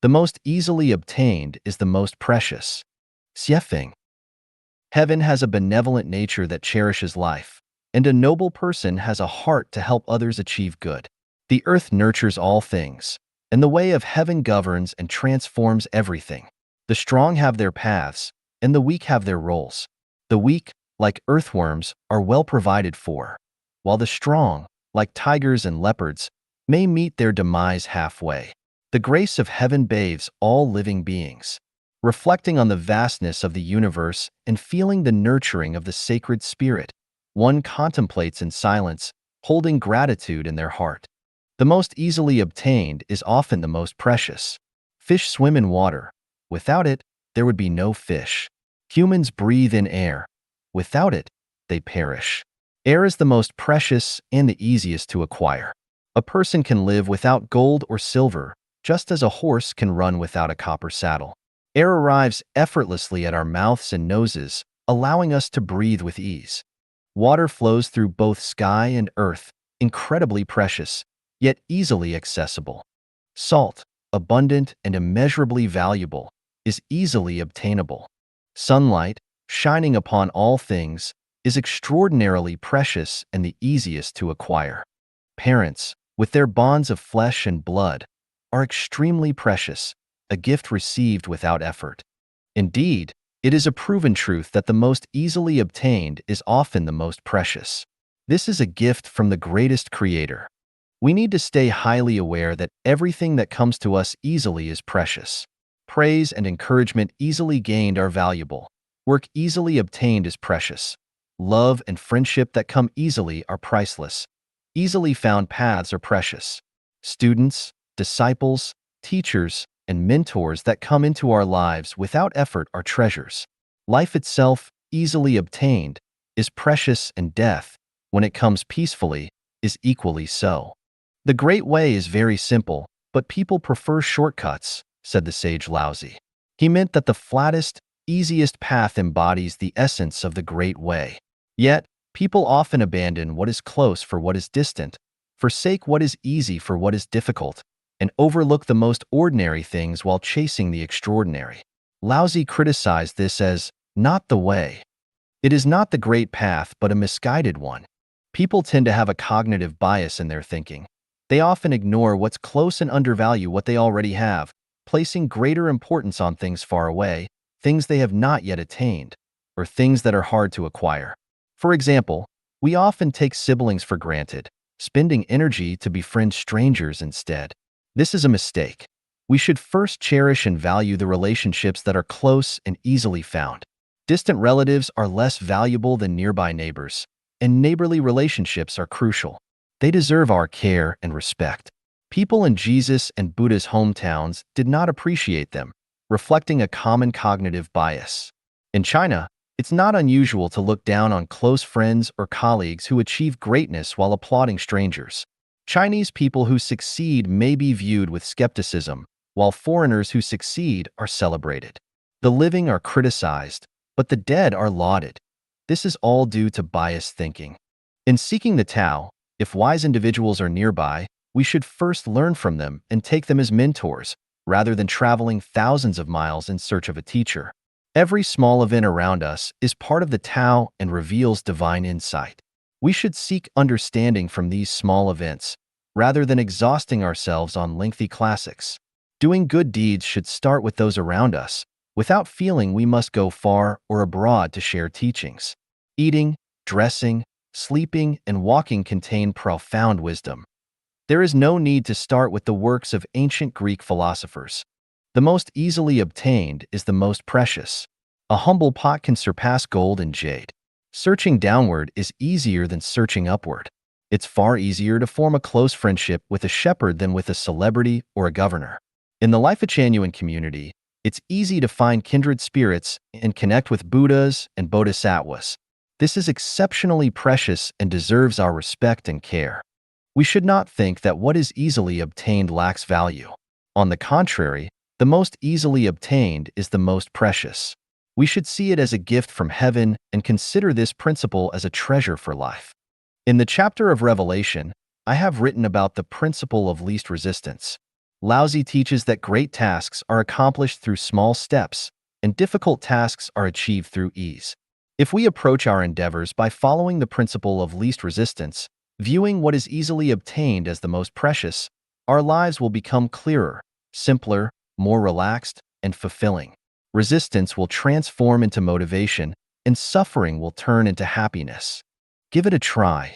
The most easily obtained is the most precious. Xiefeng. Heaven has a benevolent nature that cherishes life, and a noble person has a heart to help others achieve good. The earth nurtures all things, and the way of heaven governs and transforms everything. The strong have their paths, and the weak have their roles. The weak, like earthworms, are well provided for, while the strong, like tigers and leopards, may meet their demise halfway. The grace of heaven bathes all living beings. Reflecting on the vastness of the universe and feeling the nurturing of the sacred spirit, one contemplates in silence, holding gratitude in their heart. The most easily obtained is often the most precious. Fish swim in water. Without it, there would be no fish. Humans breathe in air. Without it, they perish. Air is the most precious and the easiest to acquire. A person can live without gold or silver, just as a horse can run without a copper saddle. Air arrives effortlessly at our mouths and noses, allowing us to breathe with ease. Water flows through both sky and earth, incredibly precious, yet easily accessible. Salt, abundant and immeasurably valuable, is easily obtainable. Sunlight, shining upon all things, is extraordinarily precious and the easiest to acquire. Parents, with their bonds of flesh and blood, are extremely precious, a gift received without effort. Indeed, it is a proven truth that the most easily obtained is often the most precious. This is a gift from the greatest Creator. We need to stay highly aware that everything that comes to us easily is precious. Praise and encouragement easily gained are valuable. Work easily obtained is precious. Love and friendship that come easily are priceless. Easily found paths are precious. Students, disciples, teachers, and mentors that come into our lives without effort are treasures. Life itself, easily obtained, is precious, and death, when it comes peacefully, is equally so. The Great Way is very simple, but people prefer shortcuts, said the sage Laozi. He meant that the flattest, easiest path embodies the essence of the Great Way. Yet, people often abandon what is close for what is distant, forsake what is easy for what is difficult, and overlook the most ordinary things while chasing the extraordinary. Laozi criticized this as not the way. It is not the great path, but a misguided one. People tend to have a cognitive bias in their thinking. They often ignore what's close and undervalue what they already have, placing greater importance on things far away, things they have not yet attained, or things that are hard to acquire. For example, we often take siblings for granted, spending energy to befriend strangers instead. This is a mistake. We should first cherish and value the relationships that are close and easily found. Distant relatives are less valuable than nearby neighbors, and neighborly relationships are crucial. They deserve our care and respect. People in Jesus and Buddha's hometowns did not appreciate them, reflecting a common cognitive bias. In China, it's not unusual to look down on close friends or colleagues who achieve greatness while applauding strangers. Chinese people who succeed may be viewed with skepticism, while foreigners who succeed are celebrated. The living are criticized, but the dead are lauded. This is all due to biased thinking. In seeking the Tao, if wise individuals are nearby, we should first learn from them and take them as mentors, rather than traveling thousands of miles in search of a teacher. Every small event around us is part of the Tao and reveals divine insight. We should seek understanding from these small events, rather than exhausting ourselves on lengthy classics. Doing good deeds should start with those around us, without feeling we must go far or abroad to share teachings. Eating, dressing, sleeping, and walking contain profound wisdom. There is no need to start with the works of ancient Greek philosophers. The most easily obtained is the most precious. A humble pot can surpass gold and jade. Searching downward is easier than searching upward. It's far easier to form a close friendship with a shepherd than with a celebrity or a governor. In the Life-Changyuan community, it's easy to find kindred spirits and connect with Buddhas and Bodhisattvas. This is exceptionally precious and deserves our respect and care. We should not think that what is easily obtained lacks value. On the contrary, the most easily obtained is the most precious. We should see it as a gift from heaven and consider this principle as a treasure for life. In the chapter of Revelation, I have written about the principle of least resistance. Laozi teaches that great tasks are accomplished through small steps, and difficult tasks are achieved through ease. If we approach our endeavors by following the principle of least resistance, viewing what is easily obtained as the most precious, our lives will become clearer, simpler, more relaxed, and fulfilling. Resistance will transform into motivation, and suffering will turn into happiness. Give it a try,